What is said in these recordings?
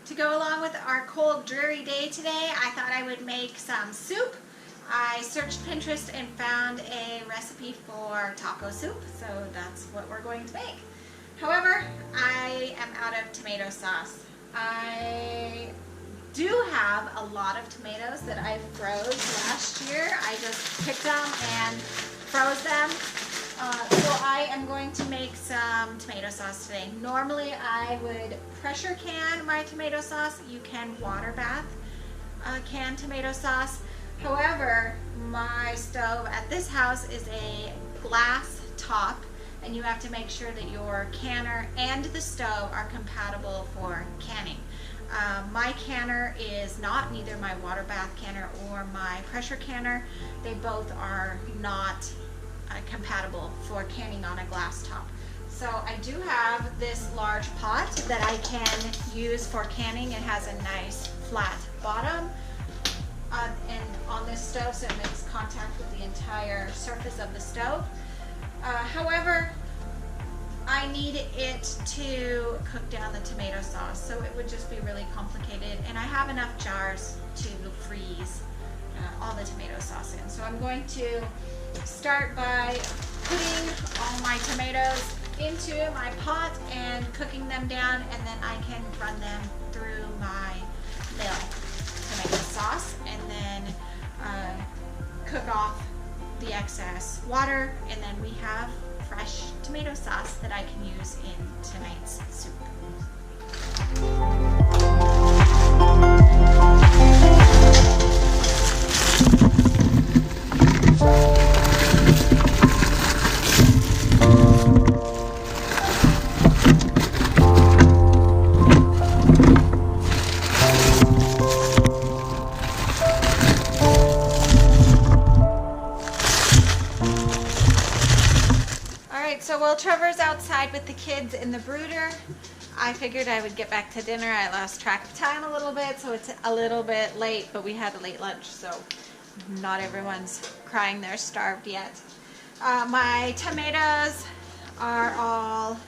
To go along with our cold, dreary day today, I thought I would make some soup. I searched Pinterest and found a recipe for taco soup, so that's what we're going to make. However, I am out of tomato sauce. I do have a lot of tomatoes that I froze last year. I just picked them and froze them. So I am going to make some tomato sauce today. Normally I would pressure can my tomato sauce. You can water bath canned tomato sauce. However, my stove at this house is a glass top, and you have to make sure that your canner and the stove are compatible for canning. My canner is not, neither my water bath canner or my pressure canner. They both are not compatible for canning on a glass top. So I do have this large pot that I can use for canning. It has a nice flat bottom and on this stove, so it makes contact with the entire surface of the stove. However, I need it to cook down the tomato sauce, so it would just be really complicated, and I have enough jars to freeze all the tomato sauce in. So I'm going to start by putting all my tomatoes into my pot and cooking them down, and then I can run them through my mill to make the sauce, and then cook off the excess water, and then we have fresh tomato sauce that I can use in tonight's soup. So while Trevor's outside with the kids in the brooder, I figured I would get back to dinner. I lost track of time a little bit, so it's a little bit late, but we had a late lunch, so not everyone's crying they're starved yet. My tomatoes are all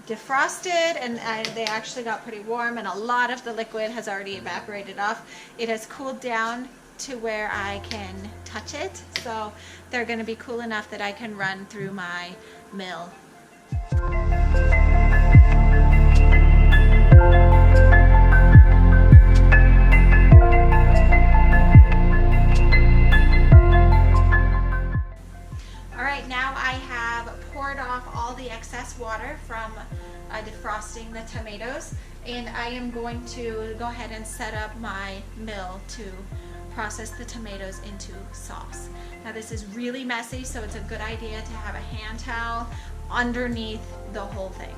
defrosted, and they actually got pretty warm, and a lot of the liquid has already evaporated off. It has cooled down to where I can touch it, so they're going to be cool enough that I can run through my mill. Alright, now I have poured off all the excess water from defrosting the tomatoes, and I am going to go ahead and set up my mill to process the tomatoes into sauce. Now this is really messy, so it's a good idea to have a hand towel underneath the whole thing.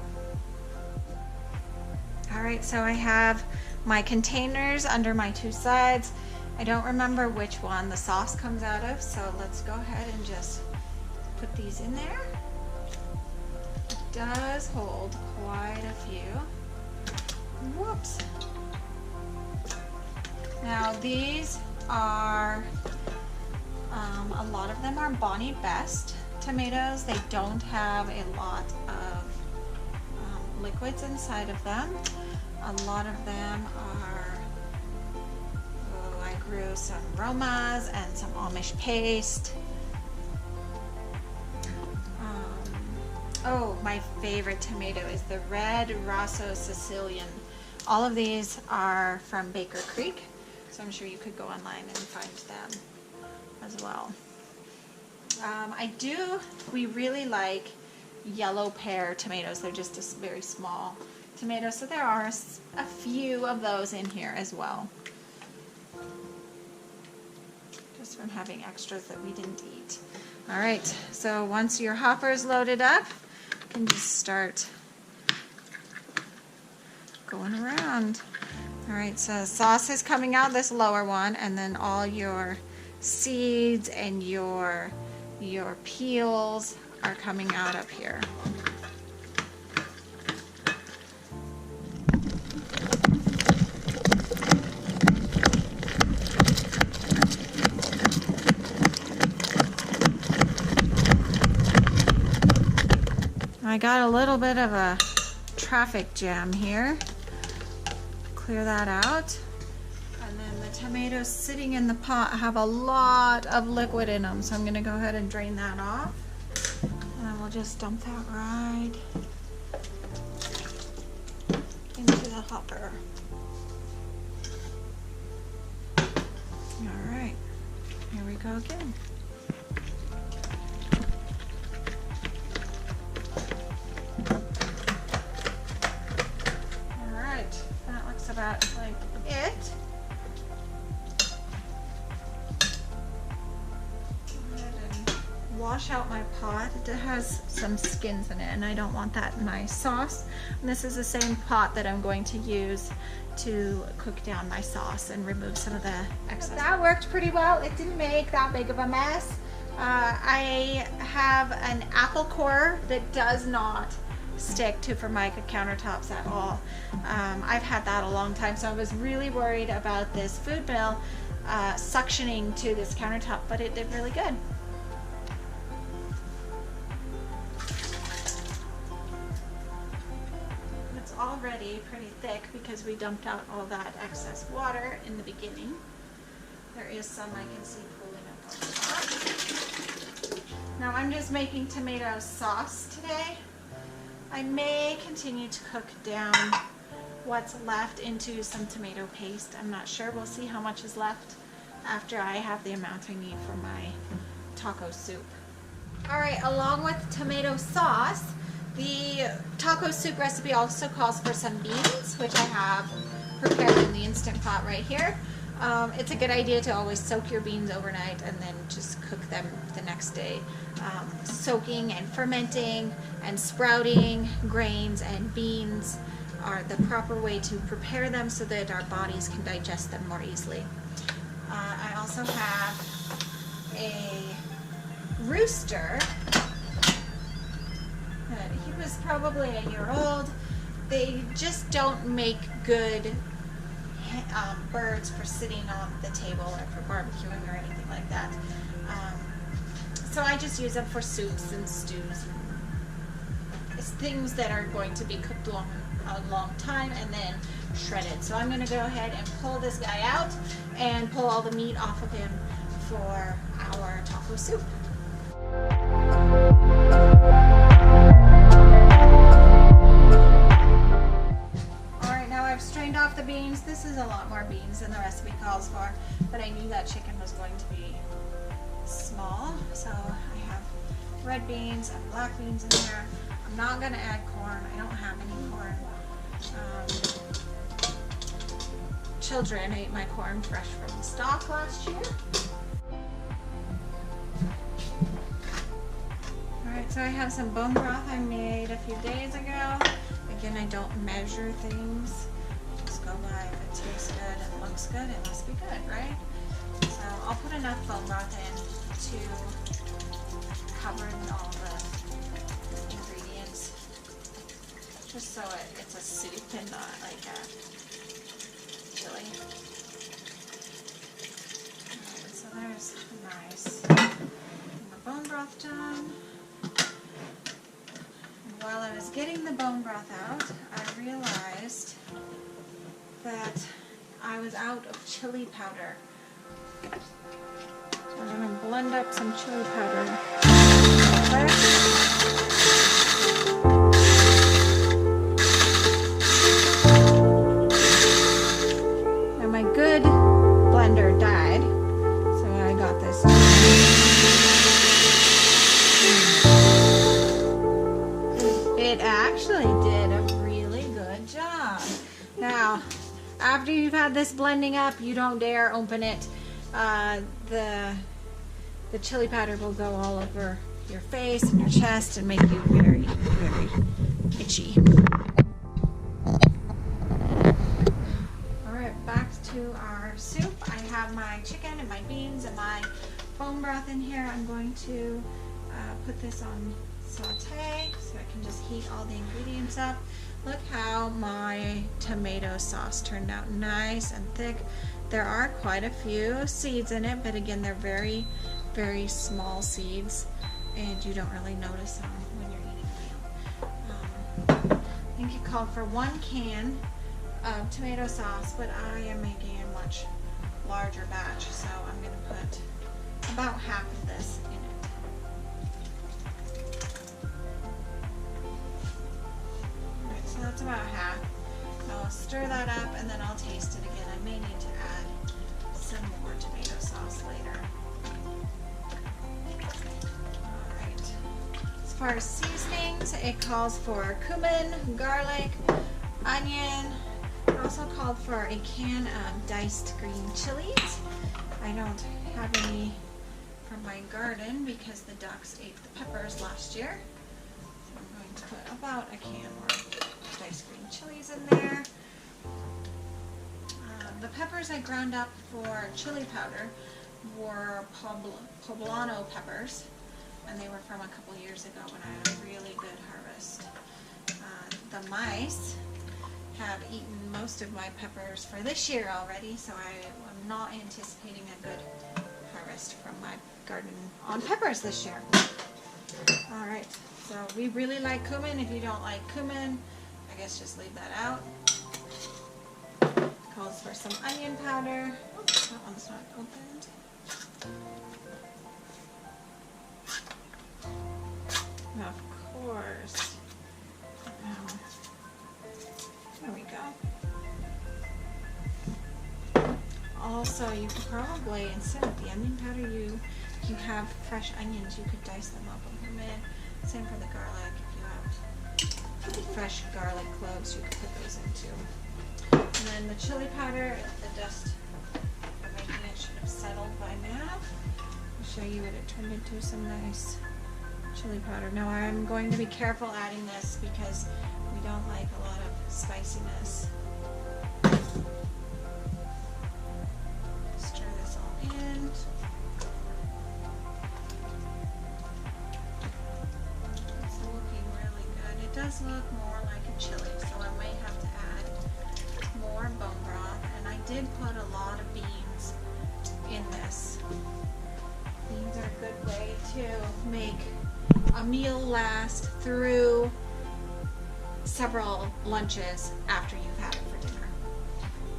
Alright, so I have my containers under my two sides. I don't remember which one the sauce comes out of, so let's go ahead and just put these in there. It does hold quite a few. Whoops. Now these are, a lot of them are Bonnie Best tomatoes. They don't have a lot of liquids inside of them. A lot of them are, I grew some Romas and some Amish paste. Oh, my favorite tomato is the red Rosso Sicilian. All of these are from Baker Creek, so I'm sure you could go online and find them as well. We really like yellow pear tomatoes. They're just a very small tomato, so there are a few of those in here as well. Just from having extras that we didn't eat. All right, so once your hopper is loaded up, you can just start going around. All right, so sauce is coming out this lower one, and then all your seeds and your peels are coming out up here. I got a little bit of a traffic jam here. Clear that out. And then the tomatoes sitting in the pot have a lot of liquid in them, so I'm going to go ahead and drain that off. And then we'll just dump that right into the hopper. All right, here we go again. All right, that looks about like it. Wash out my pot. It has some skins in it and I don't want that in my sauce. And this is the same pot that I'm going to use to cook down my sauce and remove some of the excess. That worked pretty well. It didn't make that big of a mess. I have an apple core that does not stick to Formica countertops at all. I've had that a long time, so I was really worried about this food mill suctioning to this countertop, but it did really good. Already pretty thick because we dumped out all that excess water in the beginning. There is some I can see pooling up on the top. Now I'm just making tomato sauce today. I may continue to cook down what's left into some tomato paste. I'm not sure. We'll see how much is left after I have the amount I need for my taco soup. Alright, along with tomato sauce, the taco soup recipe also calls for some beans, which I have prepared in the Instant Pot right here. It's a good idea to always soak your beans overnight and then just cook them the next day. Soaking and fermenting and sprouting grains and beans are the proper way to prepare them so that our bodies can digest them more easily. I also have a rooster. He was probably a year old. They just don't make good birds for sitting on the table or for barbecuing or anything like that. So I just use them for soups and stews. It's things that are going to be cooked a long time and then shredded. So I'm going to go ahead and pull this guy out and pull all the meat off of him for our taco soup. I've strained off the beans. This is a lot more beans than the recipe calls for, but I knew that chicken was going to be small, so I have red beans and black beans in there. I'm not going to add corn. I don't have any corn. Children ate my corn fresh from the stalk last year. Alright, so I have some bone broth I made a few days ago. Again, I don't measure things. Just go by if it tastes good and looks good, it must be good, right? So I'll put enough bone broth in to cover all the ingredients, just so it's a soup and not like a chili. Alright, so there's nice. And the bone broth done. While I was getting the bone broth out, I realized that I was out of chili powder. So I'm going to blend up some chili powder. Now my good blender died, so I got this. It actually did a really good job. Now, after you've had this blending up, you don't dare open it. The chili powder will go all over your face and your chest and make you very, very itchy. Alright, back to our soup. I have my chicken and my beans and my bone broth in here. I'm going to put this on saute so I can just heat all the ingredients up. Look how my tomato sauce turned out, nice and thick. There are quite a few seeds in it, but again, they're very, very small seeds and you don't really notice them when you're eating a meal. think it called for 1 can of tomato sauce, but I am making a much larger batch, so I'm going to put about half of this in it. Alright, so that's about half. I'll stir that up and then I'll taste it again. I may need to add some more tomato sauce later. Alright. As far as seasonings, it calls for cumin, garlic, onion. It also called for a can of diced green chilies. I don't have any from my garden because the ducks ate the peppers last year. So I'm going to put about a can more diced green chilies in there. The peppers I ground up for chili powder were poblano peppers, and they were from a couple years ago when I had a really good harvest. The mice have eaten most of my peppers for this year already, so I am not anticipating a good harvest from my garden on peppers this year. Alright, so we really like cumin. If you don't like cumin, I guess just leave that out. Calls for some onion powder. Oops, that one's not opened. Of course. There we go. Also, you could probably, instead of the onion powder, you have fresh onions, you could dice them up and put them in. Same for the garlic. If you have fresh garlic cloves, you could put those in too. And then the chili powder, the dust of making it should have settled by now. I'll show you what it turned into, some nice chili powder. Now I'm going to be careful adding this because we don't like a lot of spiciness. Stir this all in. It's looking really good. It does look more like a chili, so I may have to add more bone broth. And I did put a lot of beans in this. Beans are a good way to make a meal last through several lunches after you've had it for dinner.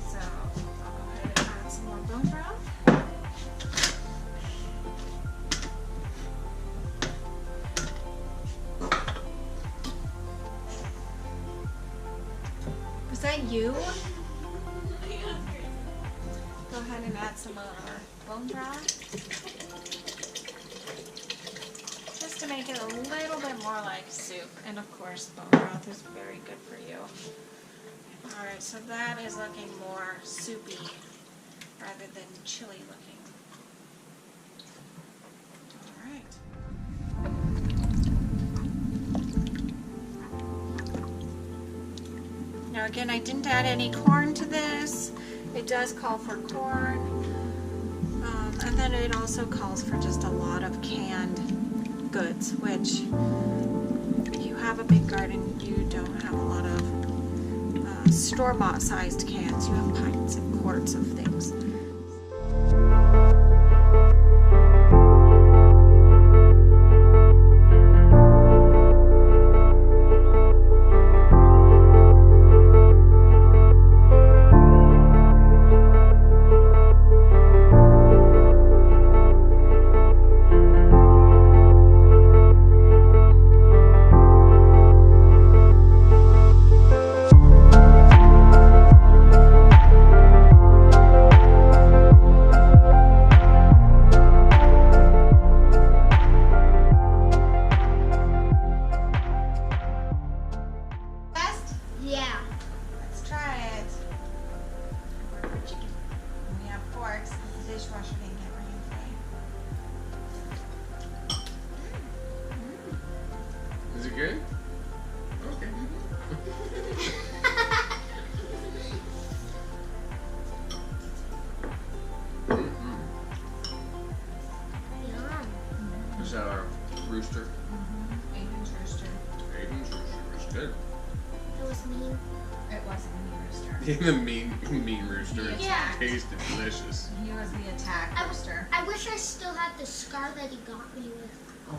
So I'll go ahead and add some more bone broth. Was that you? Go ahead and add some more bone broth. To make it a little bit more like soup, and of course bone broth is very good for you. Alright, so that is looking more soupy rather than chili looking. Alright. Now again, I didn't add any corn to this. It does call for corn. And then it also calls for just a lot of canned goods, which if you have a big garden, you don't have a lot of store-bought sized cans. You have pints and quarts of things. Is it good? Okay. Is that our rooster? 8-inch rooster. 8-inch rooster. It's good. It was mean. It was a mean rooster. The mean rooster. Yeah. It tasted delicious. He was the attack rooster. I wish I still had the scar that he got me with. Oh,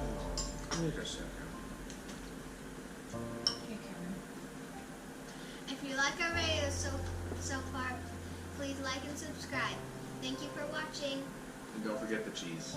wait a second. Okay, Karen. like our videos so far, please like and subscribe. Thank you for watching. And don't forget the cheese.